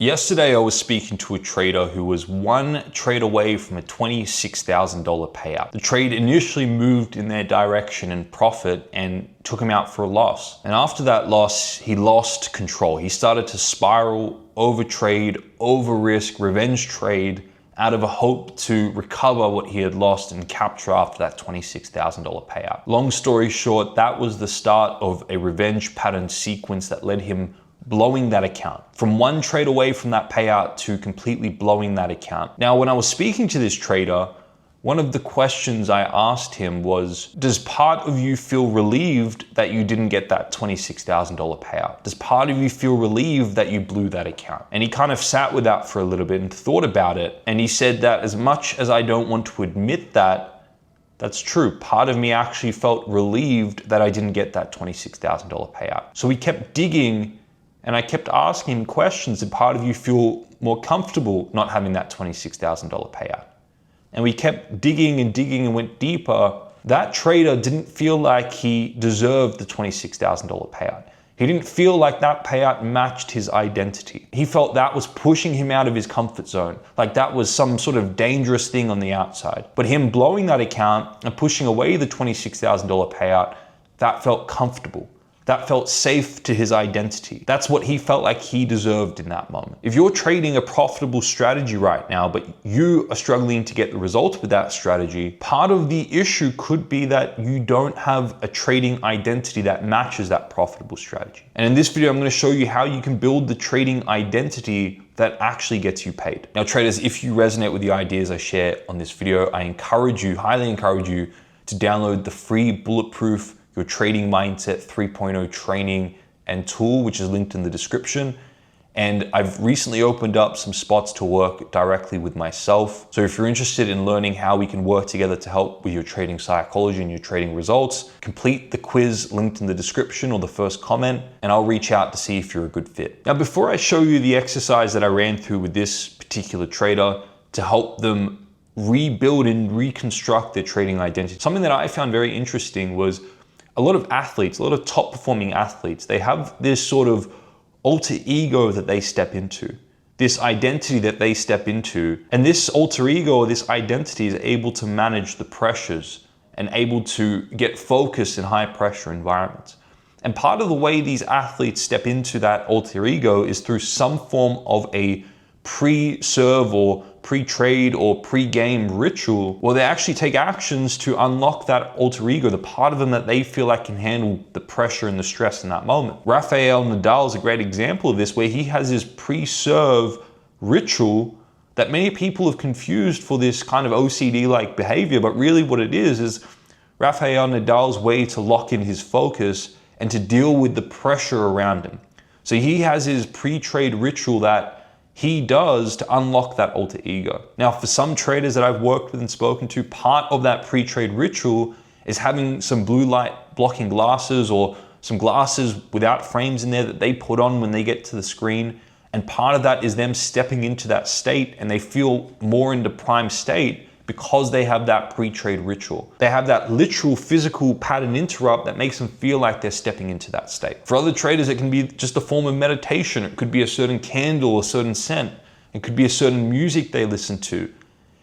Yesterday, I was speaking to a trader who was one trade away from a $26,000 payout. The trade initially moved in their direction and profit and took him out for a loss. And after that loss, he lost control. He started to spiral, overtrade, over risk, revenge trade out of a hope to recover what he had lost and capture after that $26,000 payout. Long story short, that was the start of a revenge pattern sequence that led him blowing that account. From one trade away from that payout to completely blowing that account. Now, when I was speaking to this trader, one of the questions I asked him was, does part of you feel relieved that you didn't get that $26,000 payout? Does part of you feel relieved that you blew that account? And he kind of sat with that for a little bit and thought about it. And he said that as much as I don't want to admit that, that's true. Part of me actually felt relieved that I didn't get that $26,000 payout. So we kept digging. And I kept asking him questions. Did part of you feel more comfortable not having that $26,000 payout? And we kept digging and went deeper. That trader didn't feel like he deserved the $26,000 payout. He didn't feel like that payout matched his identity. He felt that was pushing him out of his comfort zone, like that was some sort of dangerous thing on the outside. But him blowing that account and pushing away the $26,000 payout, that felt comfortable. That felt safe to his identity. That's what he felt like he deserved in that moment. If you're trading a profitable strategy right now, but you are struggling to get the results with that strategy, part of the issue could be that you don't have a trading identity that matches that profitable strategy. And in this video, I'm going to show you how you can build the trading identity that actually gets you paid. Now, traders, if you resonate with the ideas I share on this video, I highly encourage you to download the free Bulletproof Your Trading Mindset 3.0 training and tool, which is linked in the description. And I've recently opened up some spots to work directly with myself. So if you're interested in learning how we can work together to help with your trading psychology and your trading results, complete the quiz linked in the description or the first comment, and I'll reach out to see if you're a good fit. Now, before I show you the exercise that I ran through with this particular trader to help them rebuild and reconstruct their trading identity, something that I found very interesting was a lot of athletes, a lot of top performing athletes, they have this sort of alter ego that they step into, this identity that they step into. And this alter ego or this identity is able to manage the pressures and able to get focused in high pressure environments. And part of the way these athletes step into that alter ego is through some form of a pre-serve or pre-trade or pre-game ritual where they actually take actions to unlock that alter ego, the part of them that they feel like can handle the pressure and the stress in that moment. Rafael Nadal is a great example of this, where he has his pre-serve ritual that many people have confused for this kind of OCD-like behavior, but really what it is Rafael Nadal's way to lock in his focus and to deal with the pressure around him. So he has his pre-trade ritual that he does to unlock that alter ego. Now, for some traders that I've worked with and spoken to, part of that pre-trade ritual is having some blue light blocking glasses or some glasses without frames in there that they put on when they get to the screen. And part of that is them stepping into that state, and they feel more into prime state because they have that pre-trade ritual. They have that literal physical pattern interrupt that makes them feel like they're stepping into that state. For other traders, it can be just a form of meditation. It could be a certain candle, a certain scent. It could be a certain music they listen to.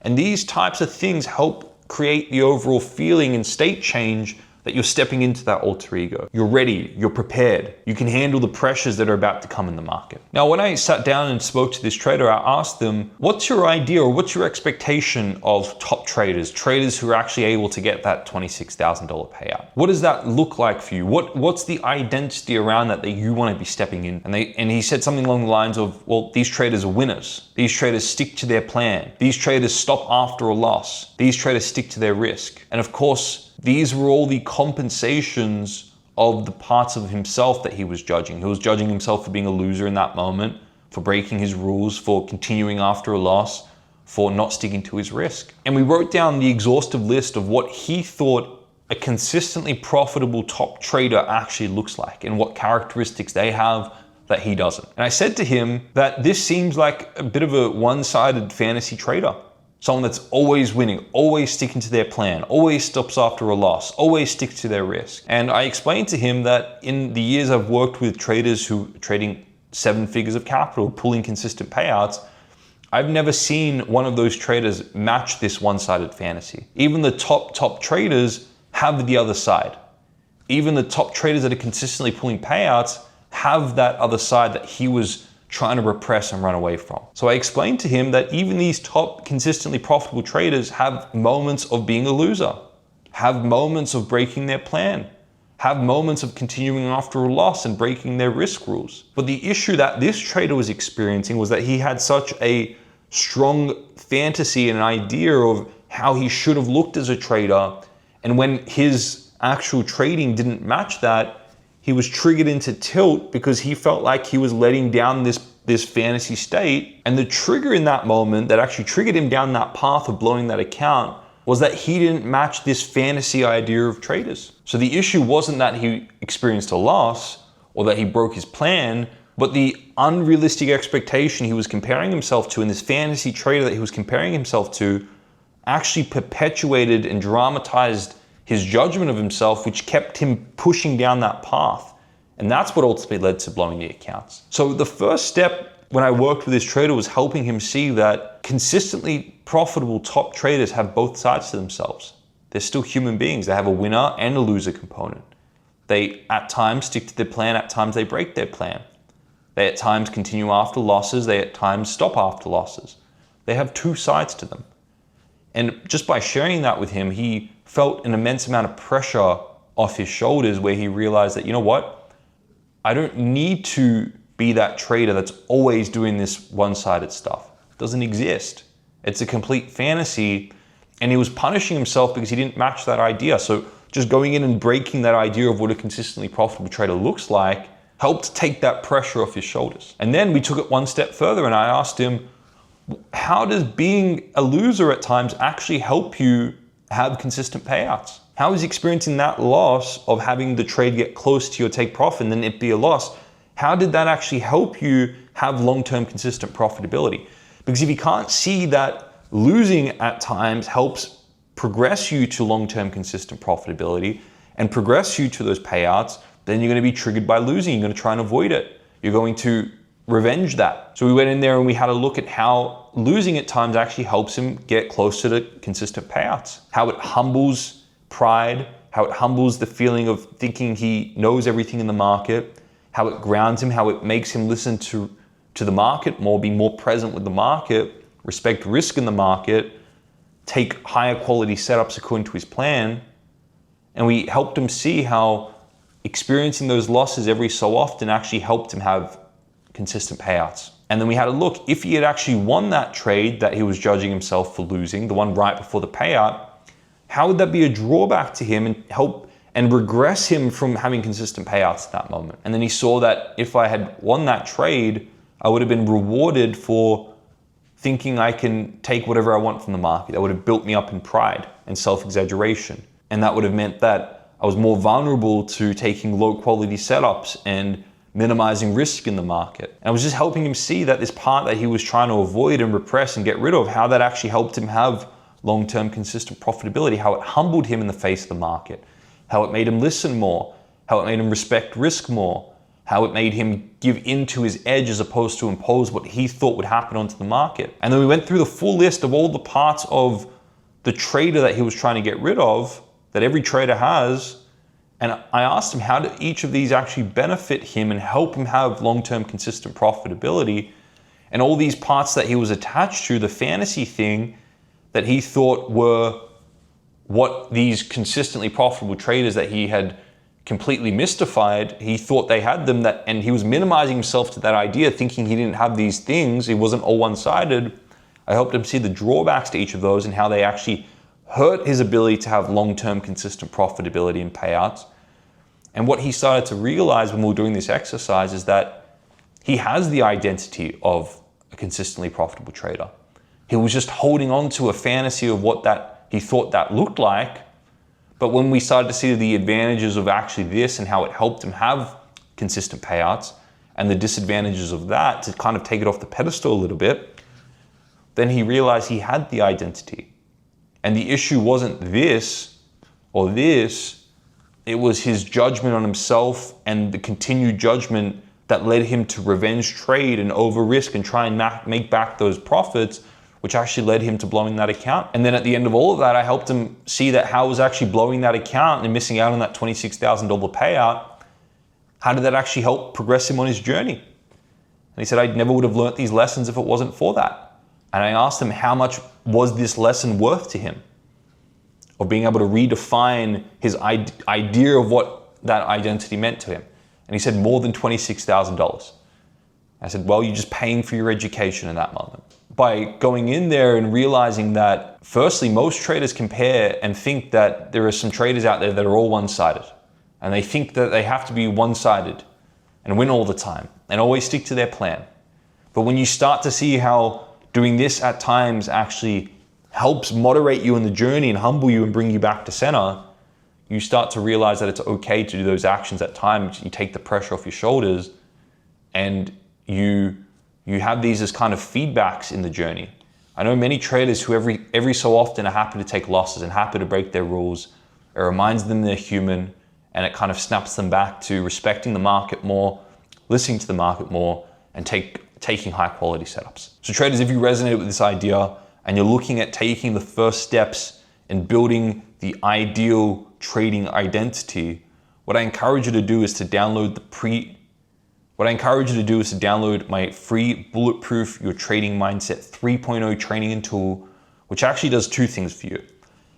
And these types of things help create the overall feeling and state change that you're stepping into that alter ego. You're ready, you're prepared. You can handle the pressures that are about to come in the market. Now, when I sat down and spoke to this trader, I asked them, what's your idea or what's your expectation of top traders who are actually able to get that $26,000 payout? What does that look like for you? What's the identity around that you want to be stepping in? And he said something along the lines of, well, these traders are winners. These traders stick to their plan. These traders stop after a loss. These traders stick to their risk. And of course, these were all the compensations of the parts of himself that he was judging. He was judging himself for being a loser in that moment, for breaking his rules, for continuing after a loss, for not sticking to his risk. And we wrote down the exhaustive list of what he thought a consistently profitable top trader actually looks like and what characteristics they have that he doesn't. And I said to him that this seems like a bit of a one-sided fantasy trader. Someone that's always winning, always sticking to their plan, always stops after a loss, always sticks to their risk. And I explained to him that in the years I've worked with traders who are trading 7 figures of capital, pulling consistent payouts. I've never seen one of those traders match this one-sided fantasy. Even the top traders have the other side. Even the top traders that are consistently pulling payouts have that other side that he was trying to repress and run away from. So I explained to him that even these top consistently profitable traders have moments of being a loser, have moments of breaking their plan, have moments of continuing after a loss and breaking their risk rules. But the issue that this trader was experiencing was that he had such a strong fantasy and an idea of how he should have looked as a trader. And when his actual trading didn't match that, he was triggered into tilt because he felt like he was letting down this fantasy state. And the trigger in that moment that actually triggered him down that path of blowing that account was that he didn't match this fantasy idea of traders. So the issue wasn't that he experienced a loss or that he broke his plan, but the unrealistic expectation he was comparing himself to and this fantasy trader that he was comparing himself to actually perpetuated and dramatized his judgment of himself, which kept him pushing down that path. And that's what ultimately led to blowing the accounts. So the first step when I worked with this trader was helping him see that consistently profitable top traders have both sides to themselves. They're still human beings. They have a winner and a loser component. They at times stick to their plan, at times they break their plan. They at times continue after losses, they at times stop after losses. They have two sides to them. And just by sharing that with him, he felt an immense amount of pressure off his shoulders where he realized that, you know what? I don't need to be that trader that's always doing this one-sided stuff. It doesn't exist. It's a complete fantasy. And he was punishing himself because he didn't match that idea. So just going in and breaking that idea of what a consistently profitable trader looks like helped take that pressure off his shoulders. And then we took it one step further and I asked him, how does being a loser at times actually help you have consistent payouts? How is experiencing that loss of having the trade get close to your take profit and then it be a loss? How did that actually help you have long-term consistent profitability? Because if you can't see that losing at times helps progress you to long-term consistent profitability and progress you to those payouts, then you're going to be triggered by losing. You're going to try and avoid it. You're going to revenge that. So we went in there and we had a look at how losing at times actually helps him get closer to consistent payouts, how it humbles pride, how it humbles the feeling of thinking he knows everything in the market, how it grounds him, how it makes him listen to the market more, be more present with the market, respect risk in the market, take higher quality setups according to his plan. And we helped him see how experiencing those losses every so often actually helped him have consistent payouts. And then we had a look, if he had actually won that trade that he was judging himself for losing, the one right before the payout, how would that be a drawback to him and help and regress him from having consistent payouts at that moment? And then he saw that if I had won that trade, I would have been rewarded for thinking I can take whatever I want from the market. That would have built me up in pride and self-exaggeration. And that would have meant that I was more vulnerable to taking low quality setups and minimizing risk in the market. And I was just helping him see that this part that he was trying to avoid and repress and get rid of, how that actually helped him have long-term consistent profitability, how it humbled him in the face of the market, how it made him listen more, how it made him respect risk more, how it made him give in to his edge as opposed to impose what he thought would happen onto the market. And then we went through the full list of all the parts of the trader that he was trying to get rid of, that every trader has. And I asked him, how do each of these actually benefit him and help him have long-term consistent profitability? And all these parts that he was attached to, the fantasy thing that he thought were what these consistently profitable traders that he had completely mystified, he thought they had them, and he was minimizing himself to that idea, thinking he didn't have these things, he wasn't all one-sided. I helped him see the drawbacks to each of those and how they actually hurt his ability to have long-term consistent profitability and payouts. And what he started to realize when we were doing this exercise is that he has the identity of a consistently profitable trader. He was just holding on to a fantasy of what that he thought that looked like. But when we started to see the advantages of actually this and how it helped him have consistent payouts and the disadvantages of that, to kind of take it off the pedestal a little bit, then he realized he had the identity. And the issue wasn't this or this, it was his judgment on himself and the continued judgment that led him to revenge trade and over risk and try and make back those profits, which actually led him to blowing that account. And then at the end of all of that, I helped him see that how was actually blowing that account and missing out on that $26,000 payout, how did that actually help progress him on his journey? And he said, I never would have learned these lessons if it wasn't for that. And I asked him, how much was this lesson worth to him? Of being able to redefine his idea of what that identity meant to him. And he said, more than $26,000. I said, well, you're just paying for your education in that moment. By going in there and realizing that, firstly, most traders compare and think that there are some traders out there that are all one-sided. And they think that they have to be one-sided and win all the time and always stick to their plan. But when you start to see how doing this at times actually helps moderate you in the journey and humble you and bring you back to center, you start to realize that it's okay to do those actions at times. You take the pressure off your shoulders and you have these as kind of feedbacks in the journey. I know many traders who every so often are happy to take losses and happy to break their rules. It reminds them they're human, and it kind of snaps them back to respecting the market more, listening to the market more, and taking high quality setups. So traders, if you resonate with this idea and you're looking at taking the first steps in building the ideal trading identity, what I encourage you to do is to download my free Bulletproof Your Trading Mindset 3.0 training and tool, which actually does two things for you.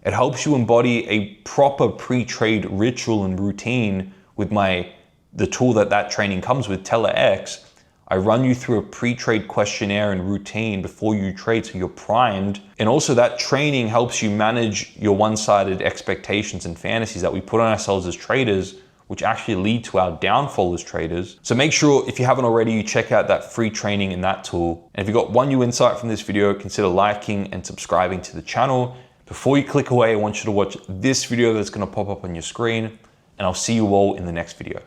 It helps you embody a proper pre-trade ritual and routine with the tool that training comes with, TellerX. I run you through a pre-trade questionnaire and routine before you trade so you're primed. And also that training helps you manage your one-sided expectations and fantasies that we put on ourselves as traders, which actually lead to our downfall as traders. So make sure, if you haven't already, you check out that free training in that tool. And if you got one new insight from this video, consider liking and subscribing to the channel. Before you click away, I want you to watch this video that's gonna pop up on your screen, and I'll see you all in the next video.